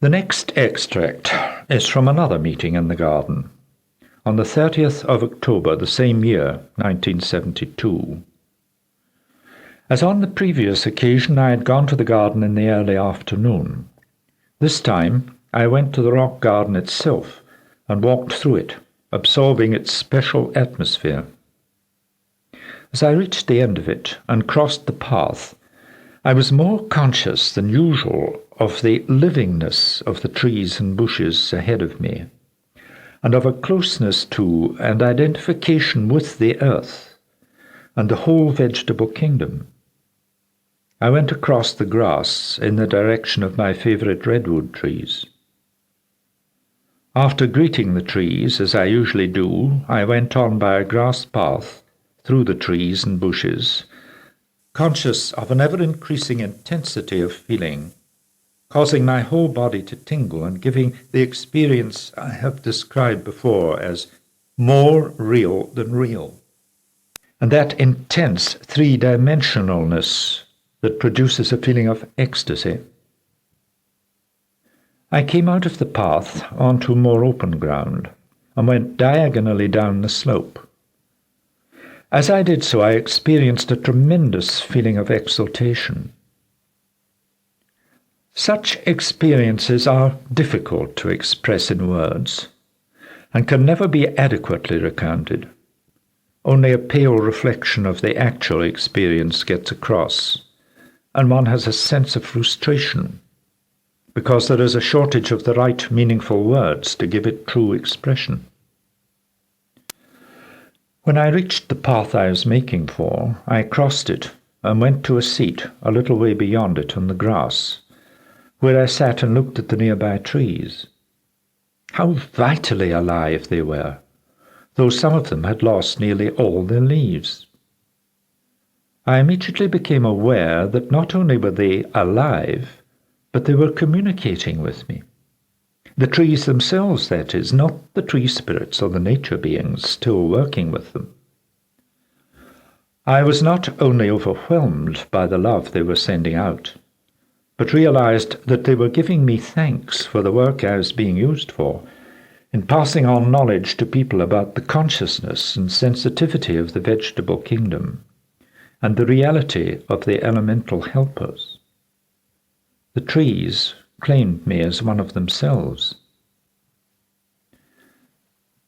The next extract is from another meeting in the garden, on the 30th of October the same year, 1972. As on the previous occasion, I had gone to the garden in the early afternoon. This time I went to the rock garden itself and walked through it, absorbing its special atmosphere. As I reached the end of it and crossed the path, I was more conscious than usual of the livingness of the trees and bushes ahead of me, and of a closeness to and identification with the earth and the whole vegetable kingdom. I went across the grass in the direction of my favorite redwood trees. After greeting the trees, as I usually do, I went on by a grass path through the trees and bushes, conscious of an ever-increasing intensity of feeling, causing my whole body to tingle and giving the experience I have described before as more real than real. And that intense three-dimensionalness that produces a feeling of ecstasy. I came out of the path onto more open ground and went diagonally down the slope. As I did so, I experienced a tremendous feeling of exultation. Such experiences are difficult to express in words and can never be adequately recounted. Only a pale reflection of the actual experience gets across, and one has a sense of frustration because there is a shortage of the right meaningful words to give it true expression. When I reached the path I was making for, I crossed it and went to a seat a little way beyond it on the grass, where I sat and looked at the nearby trees. How vitally alive they were, though some of them had lost nearly all their leaves. I immediately became aware that not only were they alive, but they were communicating with me. The trees themselves, that is, not the tree spirits or the nature beings still working with them. I was not only overwhelmed by the love they were sending out, but realized that they were giving me thanks for the work I was being used for, in passing on knowledge to people about the consciousness and sensitivity of the vegetable kingdom, and the reality of the elemental helpers. The trees claimed me as one of themselves.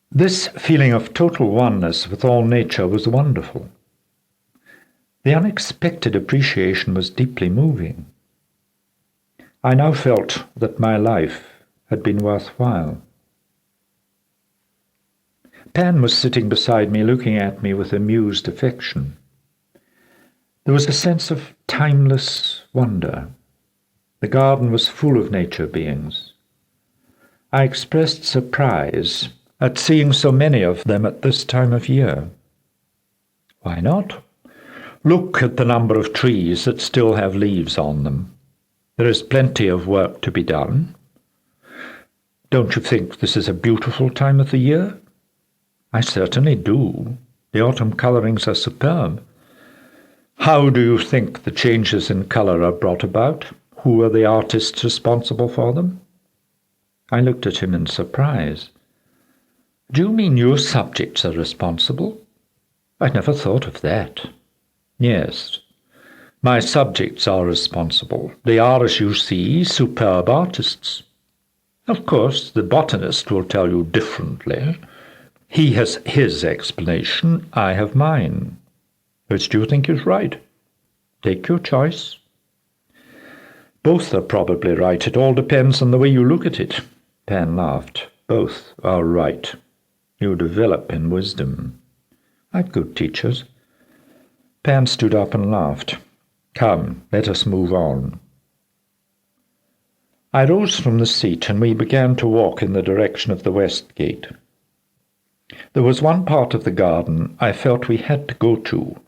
This feeling of total oneness with all nature was wonderful. The unexpected appreciation was deeply moving. I now felt that my life had been worthwhile. Pan was sitting beside me, looking at me with amused affection. There was a sense of timeless wonder. The garden was full of nature beings. I expressed surprise at seeing so many of them at this time of year. Why not? Look at the number of trees that still have leaves on them. There is plenty of work to be done. Don't you think this is a beautiful time of the year? I certainly do. The autumn colorings are superb. How do you think the changes in color are brought about? Who are the artists responsible for them? I looked at him in surprise. Do you mean your subjects are responsible? I'd never thought of that. Yes, my subjects are responsible. They are, as you see, superb artists. Of course, the botanist will tell you differently. He has his explanation, I have mine. Which do you think is right? Take your choice. Both are probably right. It all depends on the way you look at it. Pan laughed. Both are right. You develop in wisdom. I've good teachers. Pan stood up and laughed. Come, let us move on. I rose from the seat and we began to walk in the direction of the west gate. There was one part of the garden I felt we had to go to,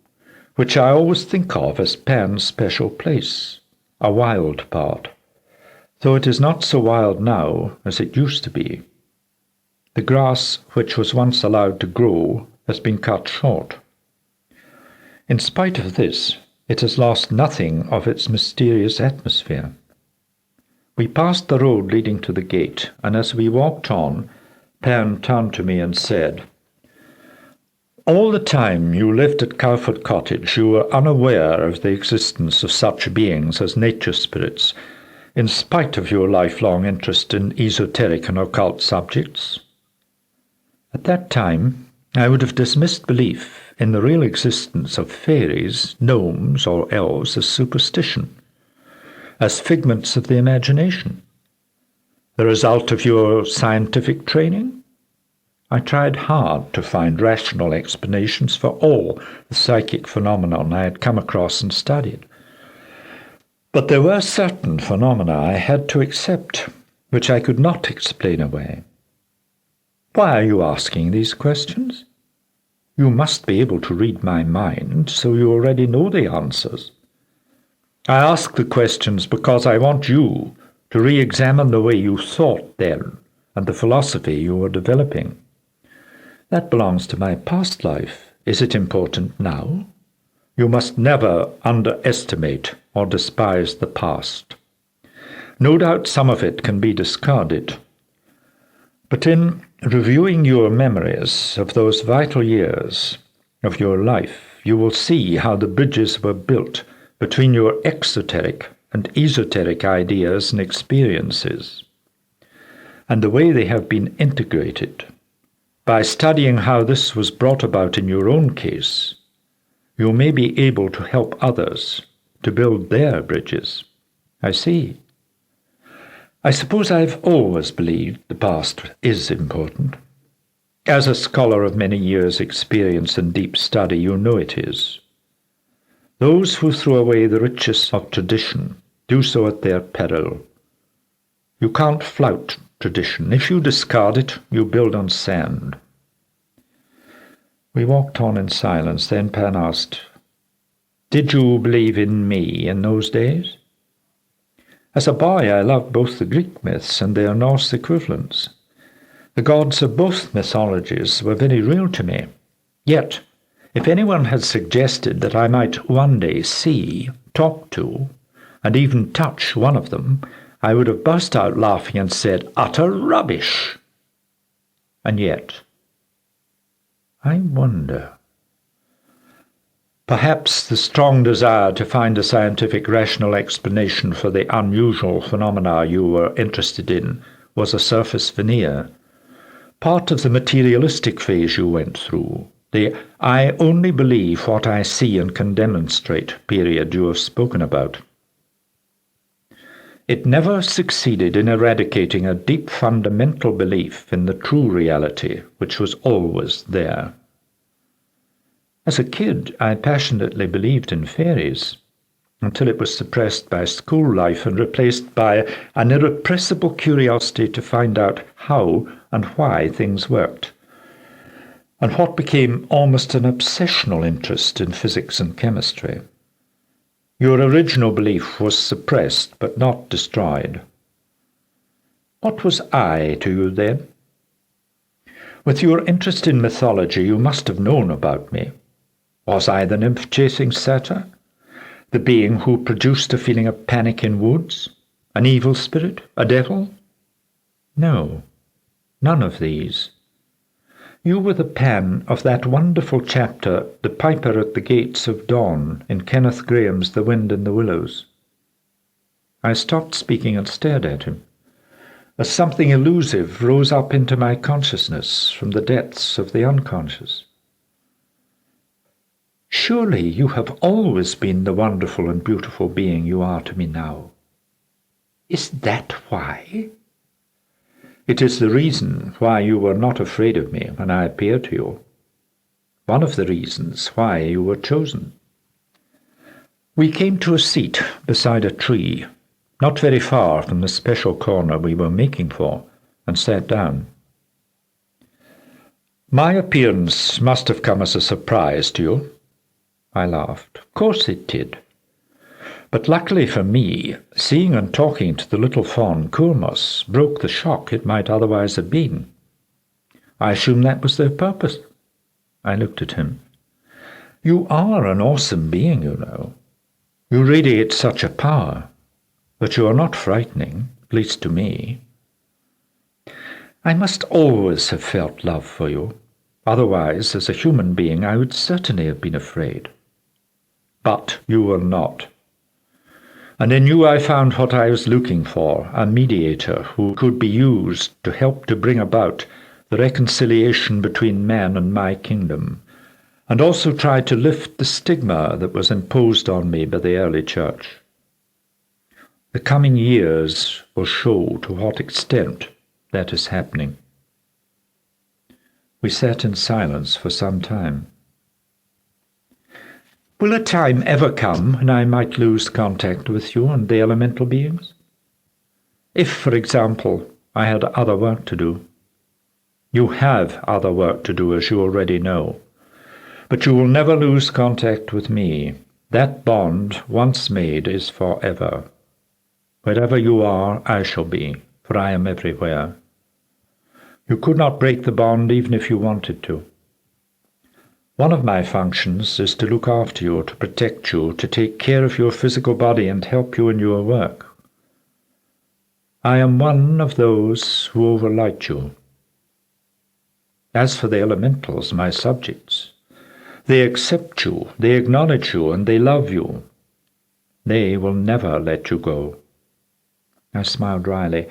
which I always think of as Pan's special place, a wild part, though it is not so wild now as it used to be. The grass which was once allowed to grow has been cut short. In spite of this, it has lost nothing of its mysterious atmosphere. We passed the road leading to the gate, and as we walked on, Pan turned to me and said, "All the time you lived at Cowford Cottage, you were unaware of the existence of such beings as nature spirits, in spite of your lifelong interest in esoteric and occult subjects." At that time, I would have dismissed belief in the real existence of fairies, gnomes, or elves as superstition, as figments of the imagination, the result of your scientific training. I tried hard to find rational explanations for all the psychic phenomenon I had come across and studied. But there were certain phenomena I had to accept, which I could not explain away. Why are you asking these questions? You must be able to read my mind, so you already know the answers. I ask the questions because I want you to re-examine the way you thought then and the philosophy you were developing. That belongs to my past life. Is it important now? You must never underestimate or despise the past. No doubt some of it can be discarded, but in reviewing your memories of those vital years of your life, you will see how the bridges were built between your exoteric and esoteric ideas and experiences, and the way they have been integrated. By studying how this was brought about in your own case, you may be able to help others to build their bridges. I see. I suppose I've always believed the past is important. As a scholar of many years' experience and deep study, you know it is. Those who throw away the riches of tradition do so at their peril. You can't flout tradition. If you discard it, you build on sand. We walked on in silence. Then Pan asked, "Did you believe in me in those days?" As a boy, I loved both the Greek myths and their Norse equivalents. The gods of both mythologies were very real to me. Yet, if anyone had suggested that I might one day see, talk to, and even touch one of them, I would have burst out laughing and said, "Utter rubbish!" And yet, I wonder. Perhaps the strong desire to find a scientific rational explanation for the unusual phenomena you were interested in was a surface veneer, part of the materialistic phase you went through, the "I only believe what I see and can demonstrate" period you have spoken about. It never succeeded in eradicating a deep fundamental belief in the true reality which was always there. As a kid, I passionately believed in fairies, until it was suppressed by school life and replaced by an irrepressible curiosity to find out how and why things worked, and what became almost an obsessional interest in physics and chemistry. Your original belief was suppressed but not destroyed. What was I to you then? With your interest in mythology, you must have known about me. Was I the nymph-chasing satyr? The being who produced a feeling of panic in woods? An evil spirit? A devil? No, none of these. You were the Pan of that wonderful chapter, The Piper at the Gates of Dawn, in Kenneth Grahame's The Wind in the Willows. I stopped speaking and stared at him, as something elusive rose up into my consciousness from the depths of the unconscious. Surely you have always been the wonderful and beautiful being you are to me now. Is that why? It is the reason why you were not afraid of me when I appeared to you. One of the reasons why you were chosen. We came to a seat beside a tree, not very far from the special corner we were making for, and sat down. My appearance must have come as a surprise to you. I laughed. Of course it did. But luckily for me, seeing and talking to the little fawn Kurmos broke the shock it might otherwise have been. I assume that was their purpose. I looked at him. You are an awesome being, you know. You radiate such a power, but you are not frightening. at least to me. I must always have felt love for you. Otherwise, as a human being, I would certainly have been afraid. But you were not. And in you I found what I was looking for, a mediator who could be used to help to bring about the reconciliation between men and my kingdom, and also try to lift the stigma that was imposed on me by the early church. The coming years will show to what extent that is happening. We sat in silence for some time. Will a time ever come when I might lose contact with you and the elemental beings? If, for example, I had other work to do. You have other work to do, as you already know. But you will never lose contact with me. That bond, once made, is forever. Wherever you are, I shall be, for I am everywhere. You could not break the bond even if you wanted to. One of my functions is to look after you, to protect you, to take care of your physical body and help you in your work. I am one of those who overlight you. As for the elementals, my subjects, they accept you, they acknowledge you, and they love you. They will never let you go. I smiled dryly.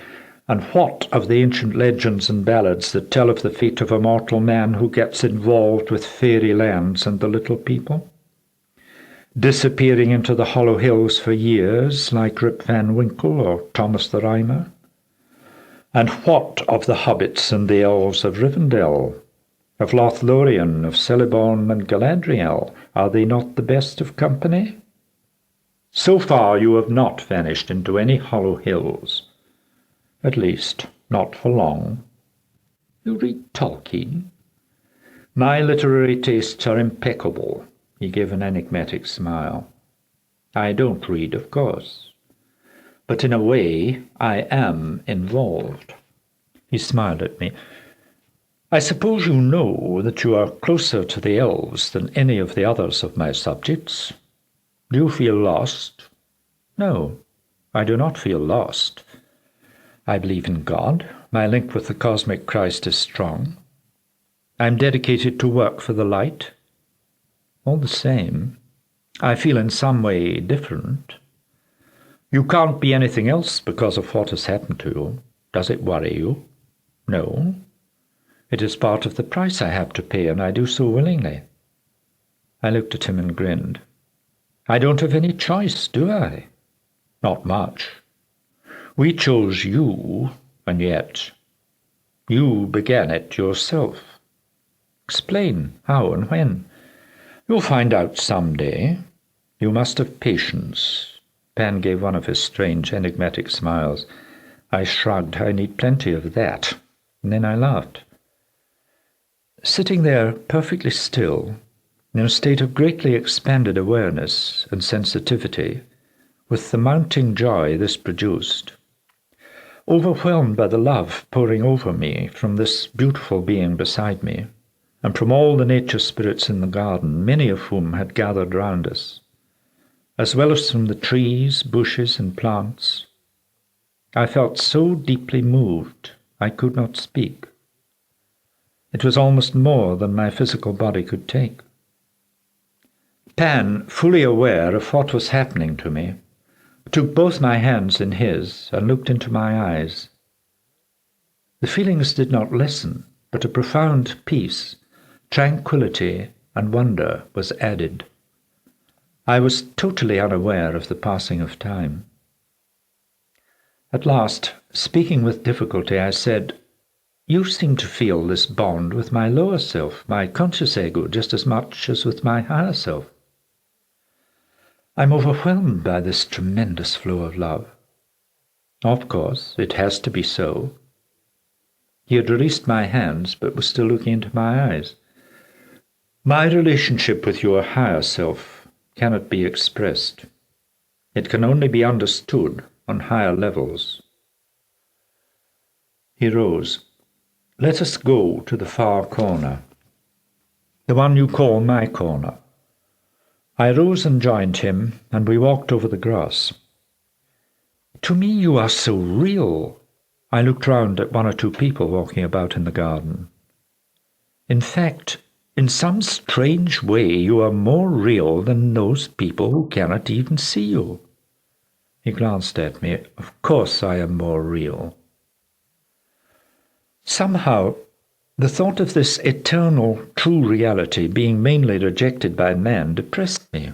And what of the ancient legends and ballads that tell of the fate of a mortal man who gets involved with fairy lands and the little people? Disappearing into the hollow hills for years, like Rip Van Winkle or Thomas the Rhymer? And what of the hobbits and the elves of Rivendell, of Lothlorien, of Celeborn and Galadriel? Are they not the best of company? So far you have not vanished into any hollow hills. At least, not for long. You read Tolkien? My literary tastes are impeccable. He gave an enigmatic smile. I don't read, of course. But in a way, I am involved. He smiled at me. I suppose you know that you are closer to the elves than any of the others of my subjects. Do you feel lost? No, I do not feel lost. I believe in God. My link with the cosmic Christ is strong. I am dedicated to work for the light. All the same, I feel in some way different. You can't be anything else because of what has happened to you. Does it worry you? No. It is part of the price I have to pay, and I do so willingly. I looked at him and grinned. I don't have any choice, do I? Not much. We chose you, and yet you began it yourself. Explain how and when. You'll find out some day. You must have patience. Pan gave one of his strange, enigmatic smiles. I shrugged. I need plenty of that. And then I laughed. Sitting there perfectly still, in a state of greatly expanded awareness and sensitivity, with the mounting joy this produced, overwhelmed by the love pouring over me from this beautiful being beside me, and from all the nature spirits in the garden, many of whom had gathered round us, as well as from the trees, bushes, and plants, I felt so deeply moved I could not speak. It was almost more than my physical body could take. Pan, fully aware of what was happening to me, took both my hands in his and looked into my eyes. The feelings did not lessen, but a profound peace, tranquility, and wonder was added. I was totally unaware of the passing of time. At last, speaking with difficulty, I said, You seem to feel this bond with my lower self, my conscious ego, just as much as with my higher self. I'm overwhelmed by this tremendous flow of love. Of course, it has to be so. He had released my hands, but was still looking into my eyes. My relationship with your higher self cannot be expressed. It can only be understood on higher levels. He rose. Let us go to the far corner, the one you call my corner. I rose and joined him, and we walked over the grass. To me you are so real. I looked round at one or two people walking about in the garden. In fact, in some strange way you are more real than those people who cannot even see you. He glanced at me. Of course I am more real. Somehow, the thought of this eternal, true reality being mainly rejected by man depressed me.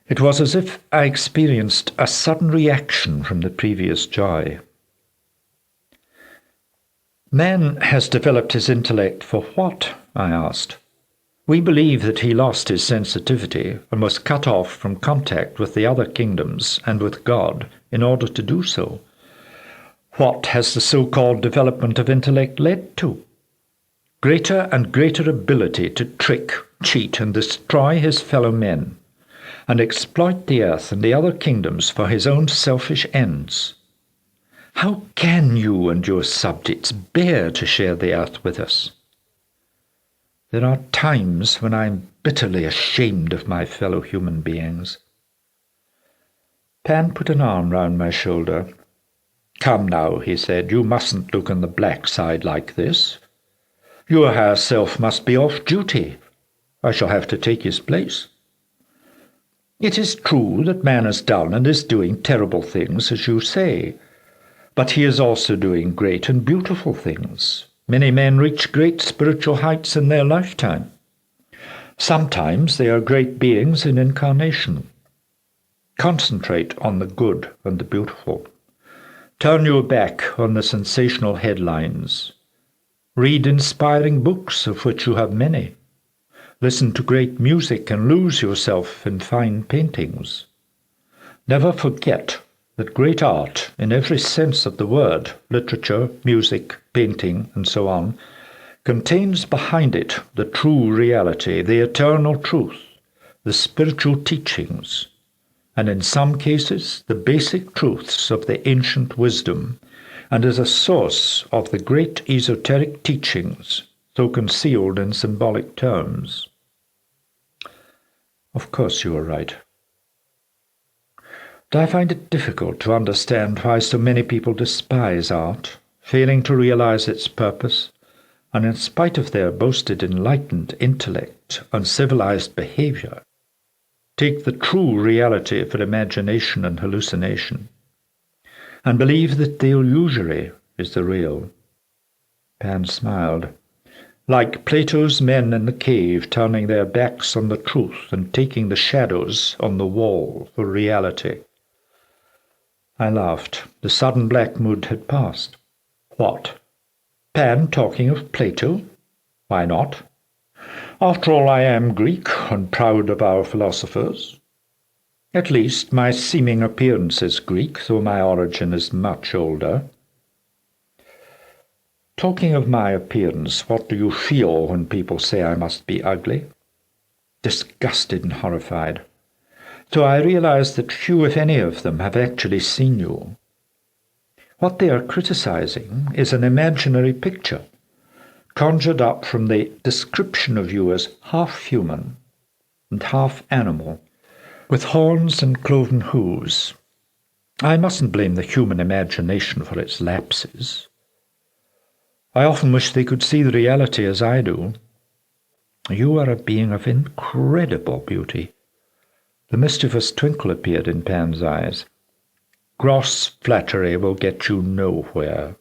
It was as if I experienced a sudden reaction from the previous joy. Man has developed his intellect for what? I asked. We believe that he lost his sensitivity and was cut off from contact with the other kingdoms and with God in order to do so. What has the so-called development of intellect led to? Greater and greater ability to trick, cheat, and destroy his fellow men, and exploit the earth and the other kingdoms for his own selfish ends. How can you and your subjects bear to share the earth with us? There are times when I am bitterly ashamed of my fellow human beings. Pan put an arm round my shoulder. Come now, he said, you mustn't look on the black side like this. Your higher self must be off duty. I shall have to take his place. It is true that man has done and is doing terrible things, as you say, but he is also doing great and beautiful things. Many men reach great spiritual heights in their lifetime. Sometimes they are great beings in incarnation. Concentrate on the good and the beautiful. Turn your back on the sensational headlines. Read inspiring books, of which you have many. Listen to great music and lose yourself in fine paintings. Never forget that great art, in every sense of the word, literature, music, painting, and so on, contains behind it the true reality, the eternal truth, the spiritual teachings, and in some cases the basic truths of the ancient wisdom, and is a source of the great esoteric teachings, so concealed in symbolic terms. Of course you are right. But I find it difficult to understand why so many people despise art, failing to realize its purpose, and in spite of their boasted enlightened intellect and civilized behavior, take the true reality for imagination and hallucination, and believe that the illusory is the real. Pan smiled. Like Plato's men in the cave turning their backs on the truth and taking the shadows on the wall for reality. I laughed. The sudden black mood had passed. What? Pan talking of Plato? Why not? After all, I am Greek and proud of our philosophers. At least my seeming appearance is Greek, though my origin is much older. Talking of my appearance, what do you feel when people say I must be ugly? Disgusted and horrified. So I realize that few, if any of them, have actually seen you. What they are criticizing is an imaginary picture, conjured up from the description of you as half human and half animal, with horns and cloven hooves. I mustn't blame the human imagination for its lapses. I often wish they could see the reality as I do. You are a being of incredible beauty. The mischievous twinkle appeared in Pan's eyes. Gross flattery will get you nowhere.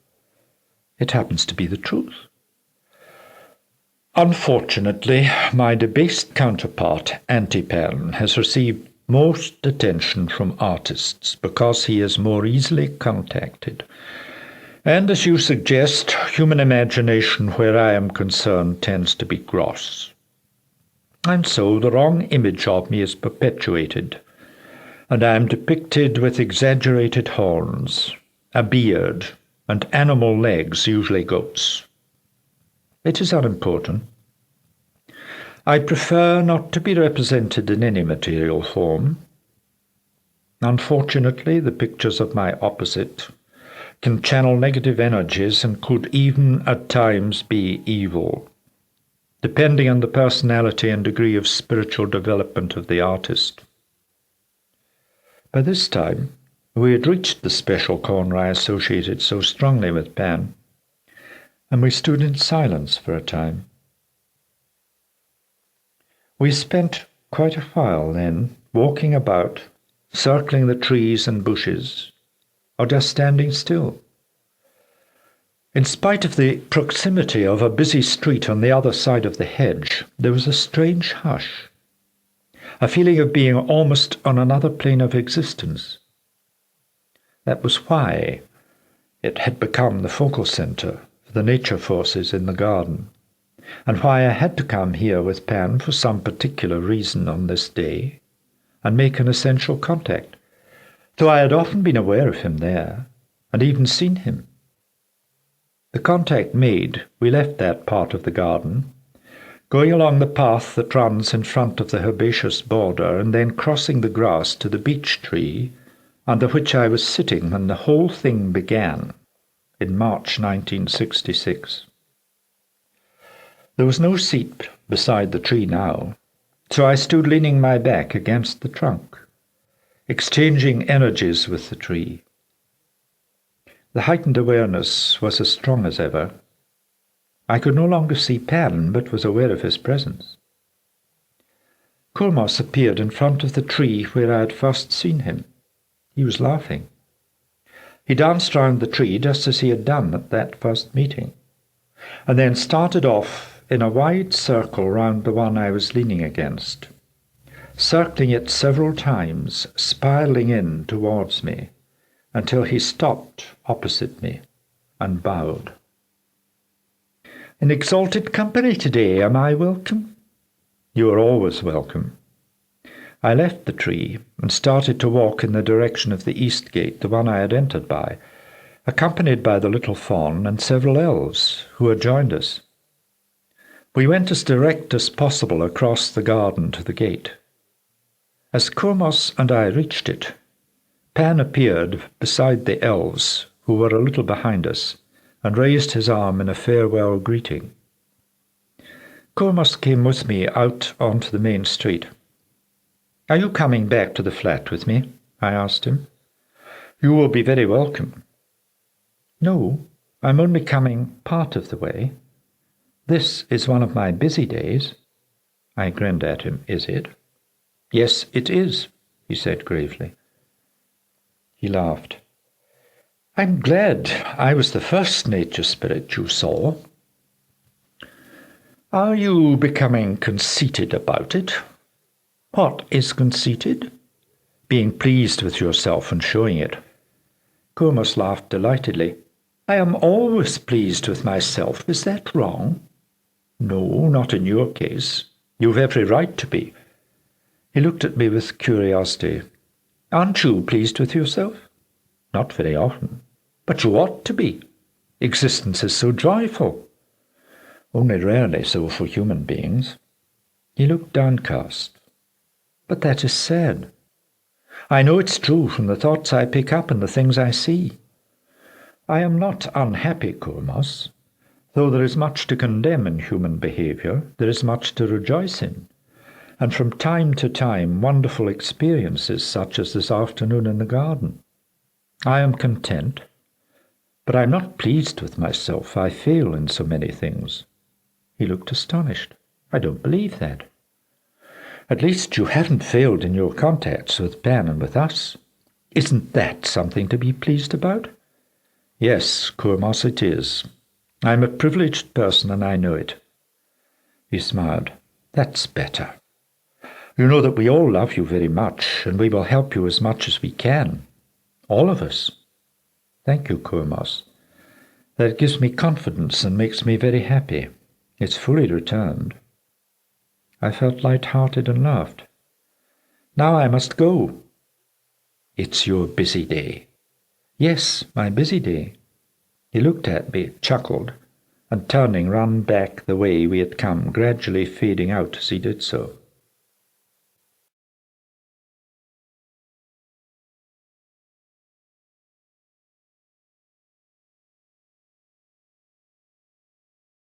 It happens to be the truth. Unfortunately, my debased counterpart, Antipan, has received most attention from artists because he is more easily contacted. And as you suggest, human imagination, where I am concerned, tends to be gross. And so the wrong image of me is perpetuated, and I am depicted with exaggerated horns, a beard, and animal legs, usually goats. It is unimportant. I prefer not to be represented in any material form. Unfortunately, the pictures of my opposite can channel negative energies and could even at times be evil, depending on the personality and degree of spiritual development of the artist. By this time, We had reached the special corner I associated so strongly with Pan, and we stood in silence for a time. We spent quite a while then, walking about, circling the trees and bushes, or just standing still. In spite of the proximity of a busy street on the other side of the hedge, there was a strange hush, a feeling of being almost on another plane of existence. That was why it had become the focal centre for the nature forces in the garden, and why I had to come here with Pan for some particular reason on this day, and make an essential contact, though I had often been aware of him there, and even seen him. The contact made, we left that part of the garden, going along the path that runs in front of the herbaceous border, and then crossing the grass to the beech tree under which I was sitting when the whole thing began in March 1966. There was no seat beside the tree now, so I stood leaning my back against the trunk, exchanging energies with the tree. The heightened awareness was as strong as ever. I could no longer see Pan, but was aware of his presence. Kormos appeared in front of the tree where I had first seen him. He was laughing. He danced round the tree just as he had done at that first meeting, and then started off in a wide circle round the one I was leaning against, circling it several times, spiralling in towards me, until he stopped opposite me and bowed. "In exalted company today, am I welcome?" "You are always welcome." I left the tree and started to walk in the direction of the east gate, the one I had entered by, accompanied by the little fawn and several elves who had joined us. We went as direct as possible across the garden to the gate. As Kormos and I reached it, Pan appeared beside the elves, who were a little behind us, and raised his arm in a farewell greeting. Kormos came with me out onto the main street. "Are you coming back to the flat with me?" I asked him. "You will be very welcome." "No, I'm only coming part of the way. This is one of my busy days." I grinned at him. "Is it?" "Yes, it is," he said gravely. He laughed. "I'm glad I was the first nature spirit you saw." "Are you becoming conceited about it?" "What is conceited?" "Being pleased with yourself and showing it." Kormos laughed delightedly. "I am always pleased with myself. Is that wrong?" "No, not in your case. You've every right to be." He looked at me with curiosity. "Aren't you pleased with yourself?" "Not very often." "But you ought to be. Existence is so joyful." "Only rarely so for human beings." He looked downcast. "But that is sad." "I know it's true from the thoughts I pick up and the things I see. I am not unhappy, Kormos. Though there is much to condemn in human behavior, there is much to rejoice in, and from time to time wonderful experiences such as this afternoon in the garden. I am content, but I am not pleased with myself. I fail in so many things." He looked astonished. "I don't believe that." "At least you haven't failed in your contacts with Pan and with us. Isn't that something to be pleased about?" "Yes, Kormos, it is. I'm a privileged person and I know it." He smiled. "That's better. You know that we all love you very much, and we will help you as much as we can. All of us." "Thank you, Kormos. That gives me confidence and makes me very happy. It's fully returned." I felt light-hearted and laughed. "Now I must go." "It's your busy day." "Yes, my busy day." He looked at me, chuckled, and turning ran back the way we had come, gradually fading out as he did so.